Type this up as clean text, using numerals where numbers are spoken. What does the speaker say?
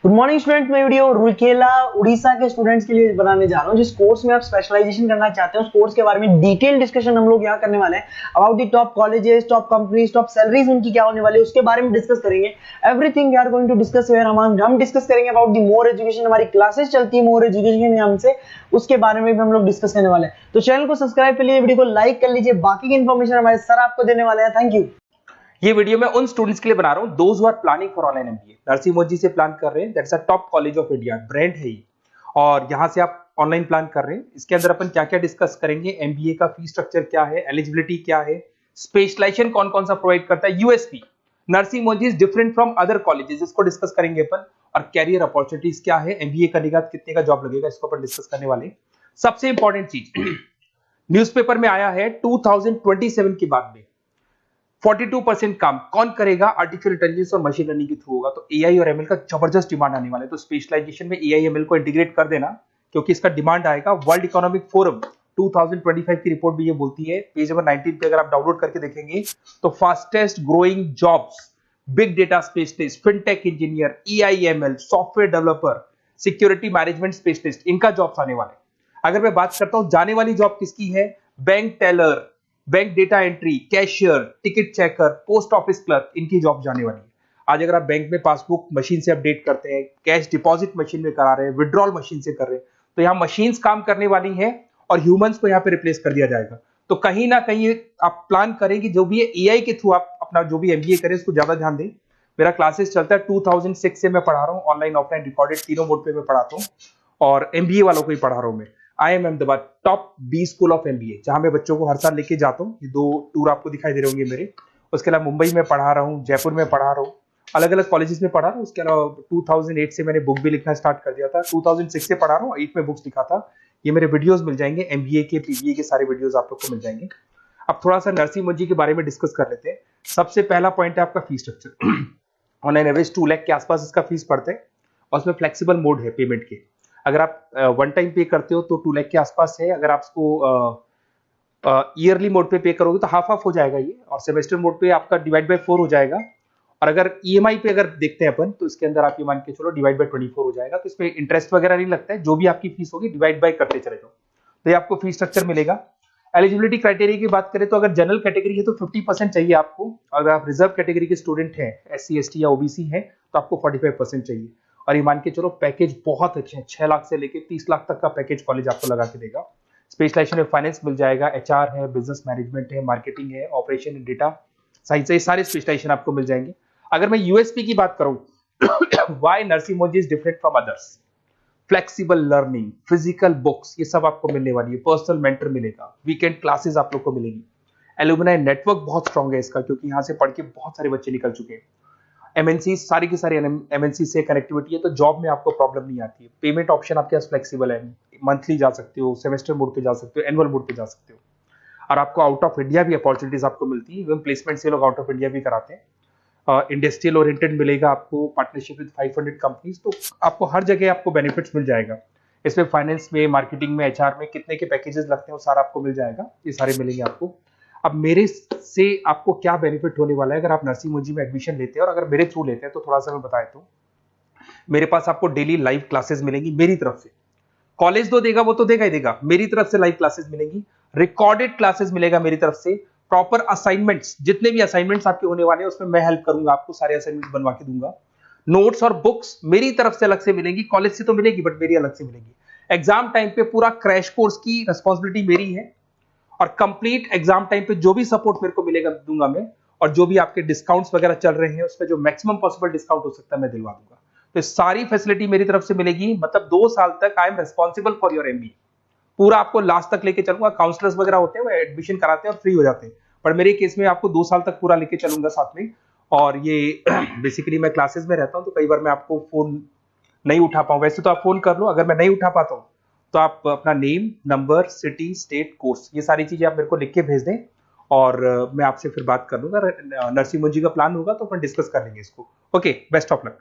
Good morning student. मैं video Rourkela Orissa के students के लिए बनाने जा रहा हूं। जिस कोर्स में आप स्पेशलाइजेशन करना चाहते हैं उस कोर्स के बारे में डिटेल डिस्कशन हम लोग यहां करने वाले हैं। About the top colleges, top companies, top salaries उनकी क्या होने वाली है उसके बारे में डिस्कस करेंगे। Everything we are going to discuss where हम डिस्कस करेंगे अबाउट द मोर एजुकेशन। हमारी क्लासेस चलती है मोर एजुकेशन के नाम से, उसके बारे में भी हम लोग डिस्कस करने वाले हैं। तो चैनल को सब्सक्राइब कर लीजिए, वीडियो को लाइक कर लीजिए। बाकी की इन्फॉर्मेशन हमारे सर आपको देने वाले हैं। Thank you. ये वीडियो मैं उन स्टूडेंट्स के लिए बना रहा हूं those who are planning for online MBA. Narsingh Modi से प्लान कर रहे हैं, that's a top college of India, brand है ये, और यहां से आप ऑनलाइन प्लान कर रहे हैं। इसके अंदर अपन क्या क्या डिस्कस करेंगे, एमबीए का फी स्ट्रक्चर क्या है, एलिजिबिलिटी क्या है, स्पेशलाइजेशन कौन कौन सा प्रोवाइड करता है, USP Narsingh Modi is different from other colleges, इसको डिस्कस करेंगे अपन। और कैरियर अपॉर्चुनिटीज क्या है, एमबीए करने के बाद कितने का जॉब लगेगा, इसको अपन डिस्कस करने वाले। सबसे इंपॉर्टेंट चीज न्यूज़पेपर में आया है 2027 के बाद में 42% काम कौन करेगा, आर्टिफिशियल इंटेलिजेंस और मशीन लर्निंग के थ्रू होगा। तो एआई और एमएल का जबरदस्त डिमांड आने वाला है। तो स्पेशलाइजेशन में एआई एमएल को इंटीग्रेट कर देना, क्योंकि इसका डिमांड आएगा। वर्ल्ड इकोनॉमिक फोरम 2025 की रिपोर्ट भी ये बोलती है, पेज नंबर 19 पे अगर आप डाउनलोड करके देखेंगे तो fastest growing jobs, big data specialist, fintech engineer, AIML, software developer, security management specialist, इनका जॉब्स आने वाले। अगर मैं बात करता हूं जाने वाली जॉब किसकी है, bank teller, bank data entry, cashier, ticket checker, post office clerk, इनकी जॉब जाने वाली है। आज अगर आप बैंक में पासबुक मशीन से अपडेट करते हैं, कैश डिपॉजिट मशीन में करा रहे हैं, विड्रॉल मशीन से कर रहे हैं, तो यहाँ मशीन्स काम करने वाली हैं और ह्यूमंस को यहाँ पे रिप्लेस कर दिया जाएगा। तो कहीं ना कहीं आप प्लान करें कि जो भी एआई के थ्रू आप अपना जो भी एमबीए करें उसको ज्यादा ध्यान दें। मेरा क्लासेस चलता है 2006 से मैं पढ़ा रहा हूँ, ऑनलाइन ऑफलाइन रिकॉर्डेड तीनों मोड पे मैं पढ़ाता हूँ, और एमबीए वालों को ही पढ़ा रहा हूँ मैं। I am Ahmedabad top B school of MBA, जहां मैं बच्चों को हर साल लेके जाता हूँ। ये 2 टूर आपको दिखाई दे रहे होंगे मेरे। उसके अलावा मुंबई में पढ़ा रहा हूँ, जयपुर में पढ़ा रहा हूँ, अलग अलग कॉलेजेस में पढ़ा रहा हूँ। उसके अलावा 2008 से मैंने बुक भी लिखना स्टार्ट कर दिया था, 2006 से पढ़ा रहा हूँ, 8 में बुक्स लिखा था। ये मेरे वीडियोस मिल जाएंगे, एमबीए के पीबीए के सारे वीडियोस आप लोग को मिल जाएंगे। अब थोड़ा सा नरसिंह मोदी के बारे में डिस्कस कर लेते हैं। सबसे पहला पॉइंट है आपका fee structure. On an average 2 lakh के आसपास इसका फीस पड़ता है, और उसमें फ्लेक्सिबल मोड है पेमेंट के। अगर आप वन टाइम पे करते हो तो 2 लाख के आसपास है। अगर आप इसको ईयरली मोड पे पे करोगे तो हाफ हाफ हो जाएगा ये, और सेमेस्टर मोड पे आपका डिवाइड बाय 4 हो जाएगा। और अगर ईएमआई पे अगर देखते हैं अपन तो इसके अंदर आप ये मान के चलो डिवाइड बाय 24 हो जाएगा। तो इसमें इंटरेस्ट वगैरह नहीं लगता है, जो भी आपकी फीस होगी डिवाइड बाय करते चले जाओ, तो ये आपको फीस स्ट्रक्चर मिलेगा। एलिजिबिलिटी क्राइटेरिया की बात करें तो अगर जनरल कैटेगरी है तो 50% चाहिए आपको। अगर आप रिजर्व कैटेगरी के स्टूडेंट हैं, एससी एसटी या ओबीसी हैं, तो आपको 45% चाहिए। और ये मान के चलो पैकेज बहुत अच्छे हैं, 6 लाख से लेके 30 लाख तक का पैकेज कॉलेज आपको लगा के देगा। स्पेशलाइजेशन में फाइनेंस मिल जाएगा, एचआर है, बिजनेस मैनेजमेंट है, मार्केटिंग है, ऑपरेशन एंड डेटा साइंस है, सारे स्पेशलाइजेशन आपको मिल जाएंगे। अगर मैं यूएसपी की बात करूं, why Narsingh Modi is different from others, flexible learning, physical books, ये सब आपको मिलने वाली है। पर्सनल मेंटर मिलेगा, वीकेंड क्लासेस आप लोग को मिलेगी। एलुमनाई नेटवर्क बहुत स्ट्रॉन्ग है इसका, क्योंकि यहाँ से पढ़ के बहुत सारे बच्चे निकल चुके हैं। एमएनसी, सारी की सारी एमएनसी से कनेक्टिविटी है, तो जॉब में आपको प्रॉब्लम नहीं आती है। पेमेंट ऑप्शन आपके पास फ्लेक्सिबल है, मंथली जा सकते हो, सेमेस्टर मोड पे जा सकते हो, एनुअल मोड पे जा सकते हो। और आपको आउट ऑफ इंडिया भी अपॉर्चुनिटीज आपको मिलती है, इवन प्लेसमेंट से लोग आउट ऑफ इंडिया भी कराते हैं। इंडस्ट्रियल ओरिएंटेड मिलेगा आपको, पार्टनरशिप विद 500 कंपनीज, तो आपको हर जगह आपको बेनिफिट्स मिल जाएगा। इसमें फाइनेंस में, मार्केटिंग में, एचआर में कितने के पैकेजेस लगते हैं वो सारा आपको मिल जाएगा, ये सारे मिलेंगे आपको। अब मेरे से आपको क्या बेनिफिट होने वाला है अगर आप नरसिंह मोदी में एडमिशन लेते हैं, और अगर मेरे थ्रू लेते हैं तो थोड़ा सा मैं बताया तो मेरे पास आपको डेली लाइव क्लासेस मिलेंगी मेरी तरफ से। कॉलेज तो देगा, वो तो देगा ही देगा, मेरी तरफ से लाइव क्लासेस मिलेंगी, रिकॉर्डेड क्लासेस मिलेगा मेरी तरफ से, प्रॉपर असाइनमेंट्स, जितने भी असाइनमेंट्स आपके होने वाले हैं उसमें मैं हेल्प करूंगा, आपको सारे असाइनमेंट्स बनवा के दूंगा। नोट्स और बुक्स मेरी तरफ से अलग से मिलेंगी, कॉलेज से तो मिलेगी बट मेरी अलग से मिलेगी। एग्जाम टाइम पे पूरा क्रैश कोर्स की रिस्पॉन्सिबिलिटी मेरी है, और कंप्लीट एग्जाम टाइम पे जो भी सपोर्ट मेरे को मिलेगा दूंगा मैं, और जो भी आपके डिस्काउंट्स वगैरह चल रहे हैं उसमें जो मैक्सिमम पॉसिबल डिस्काउंट हो सकता है मैं दिलवा दूंगा। तो सारी फैसिलिटी मेरी तरफ से मिलेगी, मतलब 2 साल तक I am responsible for your MB. पूरा आपको लास्ट तक लेके चलूंगा। काउंसलर्स वगैरह होते हैं वो एडमिशन कराते हैं और फ्री हो जाते हैं, पर मेरे केस में आपको 2 साल तक पूरा लेके चलूंगा साथ में। और ये बेसिकली मैं क्लासेस में रहता हूं, तो कई बार मैं आपको फोन नहीं उठा पाऊं, वैसे तो आप फोन कर लो, अगर मैं नहीं उठा पाता हूं तो आप अपना name, number, city, state, course, ये सारी चीजें आप मेरे को लिख के भेज दें, और मैं आपसे फिर बात कर लूंगा। नरसिंह मोदी का प्लान होगा तो अपन डिस्कस कर लेंगे इसको। Okay, best of luck.